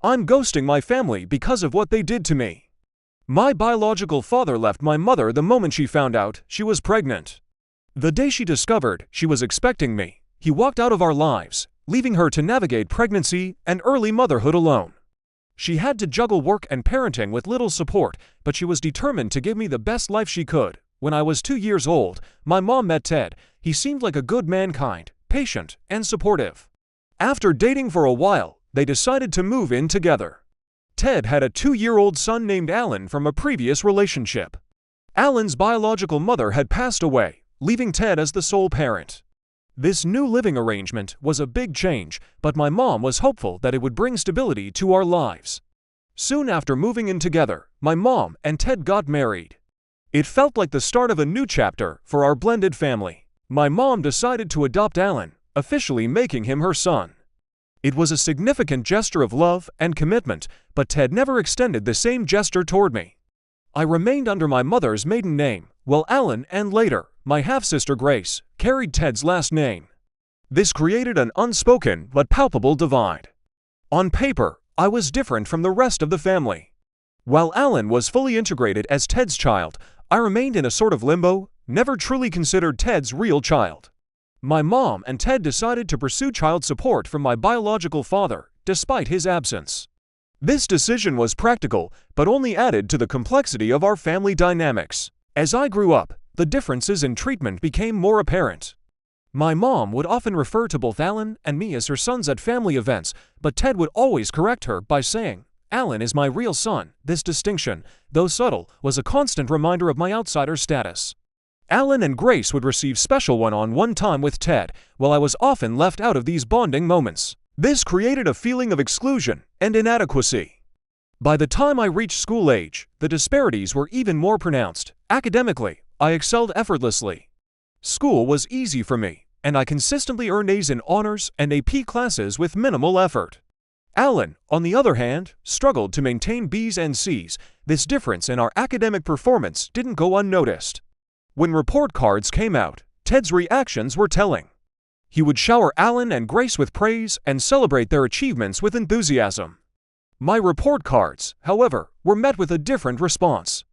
I'm ghosting my family because of what they did to me. My biological father left my mother the moment she found out she was pregnant. The day she discovered she was expecting me, he walked out of our lives, leaving her to navigate pregnancy and early motherhood alone. She had to juggle work and parenting with little support, but she was determined to give me the best life she could. When I was 2 years old, my mom met Ted. He seemed like a good man, kind, patient, and supportive. After dating for a while, they decided to move in together. Ted had a 2-year-old son named Alan from a previous relationship. Alan's biological mother had passed away, leaving Ted as the sole parent. This new living arrangement was a big change, but my mom was hopeful that it would bring stability to our lives. Soon after moving in together, my mom and Ted got married. It felt like the start of a new chapter for our blended family. My mom decided to adopt Alan, officially making him her son. It was a significant gesture of love and commitment, but Ted never extended the same gesture toward me. I remained under my mother's maiden name, while Alan and later, my half-sister Grace, carried Ted's last name. This created an unspoken but palpable divide. On paper, I was different from the rest of the family. While Alan was fully integrated as Ted's child, I remained in a sort of limbo, never truly considered Ted's real child. My mom and Ted decided to pursue child support from my biological father, despite his absence. This decision was practical, but only added to the complexity of our family dynamics. As I grew up, the differences in treatment became more apparent. My mom would often refer to both Alan and me as her sons at family events, but Ted would always correct her by saying, "Alan is my real son." This distinction, though subtle, was a constant reminder of my outsider status. Alan and Grace would receive special one-on-one time with Ted, while I was often left out of these bonding moments. This created a feeling of exclusion and inadequacy. By the time I reached school age, the disparities were even more pronounced. Academically, I excelled effortlessly. School was easy for me, and I consistently earned A's in honors and AP classes with minimal effort. Alan, on the other hand, struggled to maintain B's and C's. This difference in our academic performance didn't go unnoticed. When report cards came out, Ted's reactions were telling. He would shower Alan and Grace with praise and celebrate their achievements with enthusiasm. My report cards, however, were met with a different response.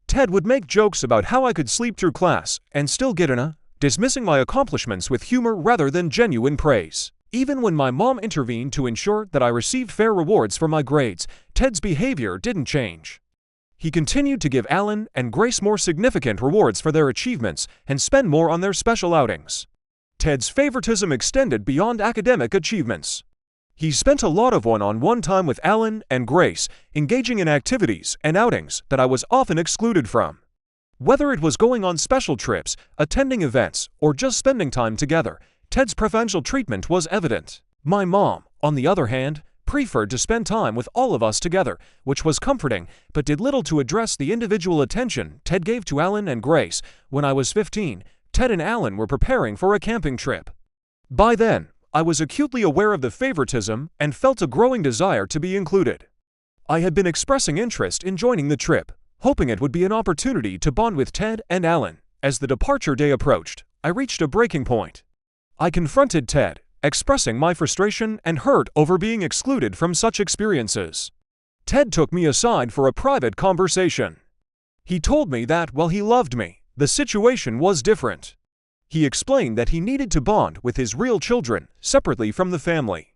Ted would make jokes about how I could sleep through class and still get an A, dismissing my accomplishments with humor rather than genuine praise. Even when my mom intervened to ensure that I received fair rewards for my grades, Ted's behavior didn't change. He continued to give Alan and Grace more significant rewards for their achievements and spend more on their special outings. Ted's favoritism extended beyond academic achievements. He spent a lot of one-on-one time with Alan and Grace, engaging in activities and outings that I was often excluded from. Whether it was going on special trips, attending events, or just spending time together, Ted's preferential treatment was evident. My mom, on the other hand, preferred to spend time with all of us together, which was comforting, but did little to address the individual attention Ted gave to Alan and Grace. When I was 15, Ted and Alan were preparing for a camping trip. By then, I was acutely aware of the favoritism and felt a growing desire to be included. I had been expressing interest in joining the trip, hoping it would be an opportunity to bond with Ted and Alan. As the departure day approached, I reached a breaking point. I confronted Ted, expressing my frustration and hurt over being excluded from such experiences. Ted took me aside for a private conversation. He told me that, while he loved me, the situation was different. He explained that he needed to bond with his real children, separately from the family.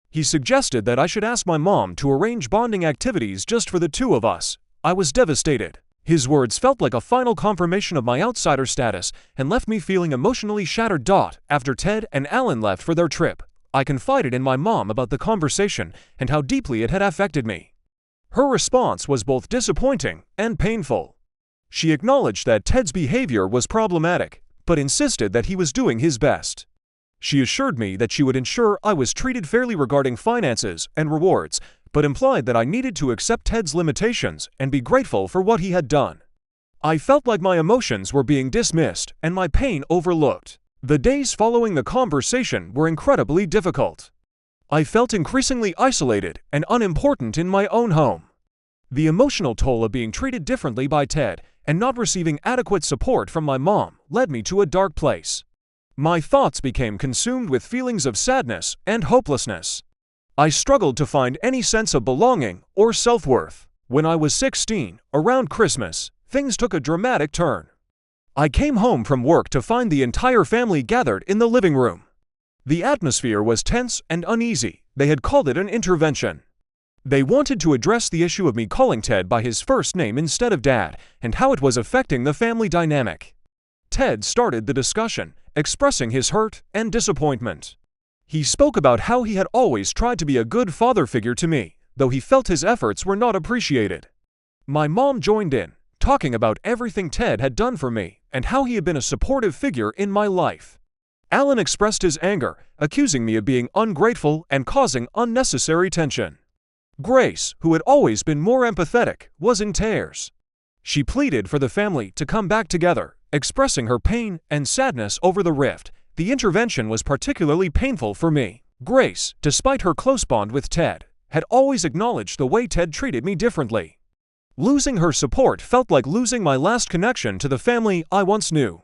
He suggested that I should ask my mom to arrange bonding activities just for the two of us. I was devastated. His words felt like a final confirmation of my outsider status and left me feeling emotionally shattered. After Ted and Alan left for their trip, I confided in my mom about the conversation and how deeply it had affected me. Her response was both disappointing and painful. She acknowledged that Ted's behavior was problematic, but insisted that he was doing his best. She assured me that she would ensure I was treated fairly regarding finances and rewards, but implied that I needed to accept Ted's limitations and be grateful for what he had done. I felt like my emotions were being dismissed and my pain overlooked. The days following the conversation were incredibly difficult. I felt increasingly isolated and unimportant in my own home. The emotional toll of being treated differently by Ted and not receiving adequate support from my mom led me to a dark place. My thoughts became consumed with feelings of sadness and hopelessness. I struggled to find any sense of belonging or self-worth. When I was 16, around Christmas, things took a dramatic turn. I came home from work to find the entire family gathered in the living room. The atmosphere was tense and uneasy. They had called it an intervention. They wanted to address the issue of me calling Ted by his first name instead of Dad, and how it was affecting the family dynamic. Ted started the discussion, expressing his hurt and disappointment. He spoke about how he had always tried to be a good father figure to me, though he felt his efforts were not appreciated. My mom joined in, talking about everything Ted had done for me and how he had been a supportive figure in my life. Alan expressed his anger, accusing me of being ungrateful and causing unnecessary tension. Grace, who had always been more empathetic, was in tears. She pleaded for the family to come back together, expressing her pain and sadness over the rift. The intervention was particularly painful for me. Grace, despite her close bond with Ted, had always acknowledged the way Ted treated me differently. Losing her support felt like losing my last connection to the family I once knew.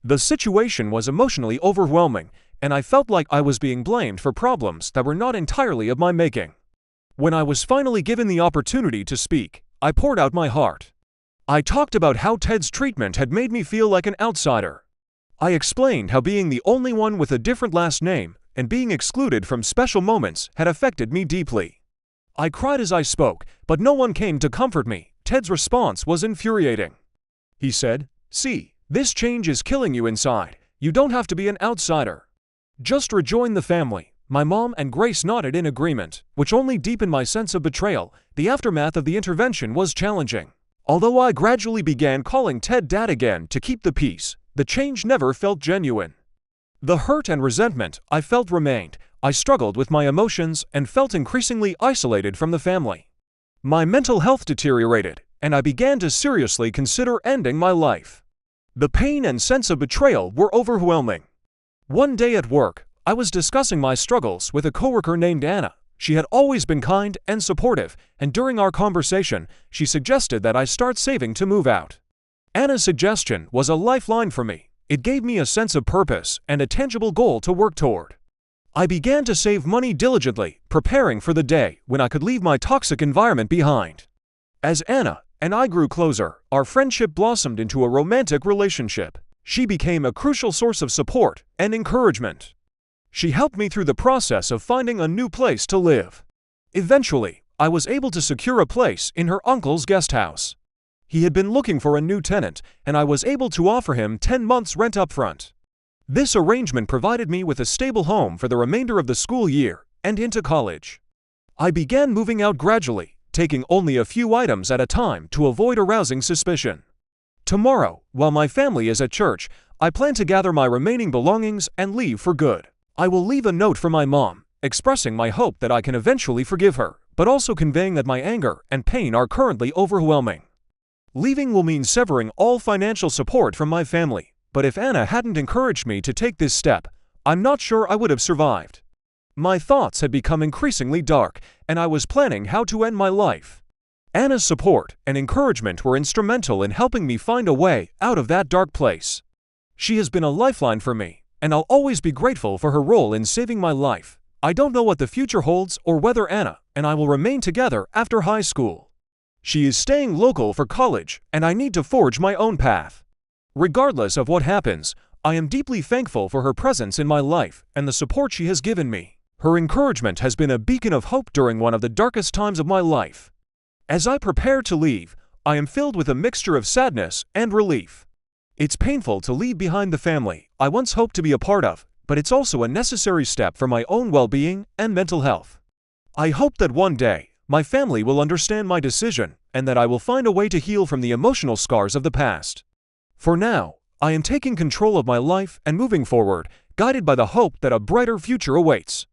The situation was emotionally overwhelming, and I felt like I was being blamed for problems that were not entirely of my making. When I was finally given the opportunity to speak, I poured out my heart. I talked about how Ted's treatment had made me feel like an outsider. I explained how being the only one with a different last name and being excluded from special moments had affected me deeply. I cried as I spoke, but no one came to comfort me. Ted's response was infuriating. He said, "See, this change is killing you inside. You don't have to be an outsider. Just rejoin the family." My mom and Grace nodded in agreement, which only deepened my sense of betrayal. The aftermath of the intervention was challenging. Although I gradually began calling Ted Dad again to keep the peace, the change never felt genuine. The hurt and resentment I felt remained. I struggled with my emotions and felt increasingly isolated from the family. My mental health deteriorated, and I began to seriously consider ending my life. The pain and sense of betrayal were overwhelming. One day at work, I was discussing my struggles with a coworker named Anna. She had always been kind and supportive, and during our conversation, she suggested that I start saving to move out. Anna's suggestion was a lifeline for me. It gave me a sense of purpose and a tangible goal to work toward. I began to save money diligently, preparing for the day when I could leave my toxic environment behind. As Anna and I grew closer, our friendship blossomed into a romantic relationship. She became a crucial source of support and encouragement. She helped me through the process of finding a new place to live. Eventually, I was able to secure a place in her uncle's guest house. He had been looking for a new tenant, and I was able to offer him 10 months rent up front. This arrangement provided me with a stable home for the remainder of the school year and into college. I began moving out gradually, taking only a few items at a time to avoid arousing suspicion. Tomorrow, while my family is at church, I plan to gather my remaining belongings and leave for good. I will leave a note for my mom, expressing my hope that I can eventually forgive her, but also conveying that my anger and pain are currently overwhelming. Leaving will mean severing all financial support from my family, but if Anna hadn't encouraged me to take this step, I'm not sure I would have survived. My thoughts had become increasingly dark, and I was planning how to end my life. Anna's support and encouragement were instrumental in helping me find a way out of that dark place. She has been a lifeline for me, and I'll always be grateful for her role in saving my life. I don't know what the future holds or whether Anna and I will remain together after high school. She is staying local for college, and I need to forge my own path. Regardless of what happens, I am deeply thankful for her presence in my life and the support she has given me. Her encouragement has been a beacon of hope during one of the darkest times of my life. As I prepare to leave, I am filled with a mixture of sadness and relief. It's painful to leave behind the family I once hoped to be a part of, but it's also a necessary step for my own well-being and mental health. I hope that one day, my family will understand my decision and that I will find a way to heal from the emotional scars of the past. For now, I am taking control of my life and moving forward, guided by the hope that a brighter future awaits.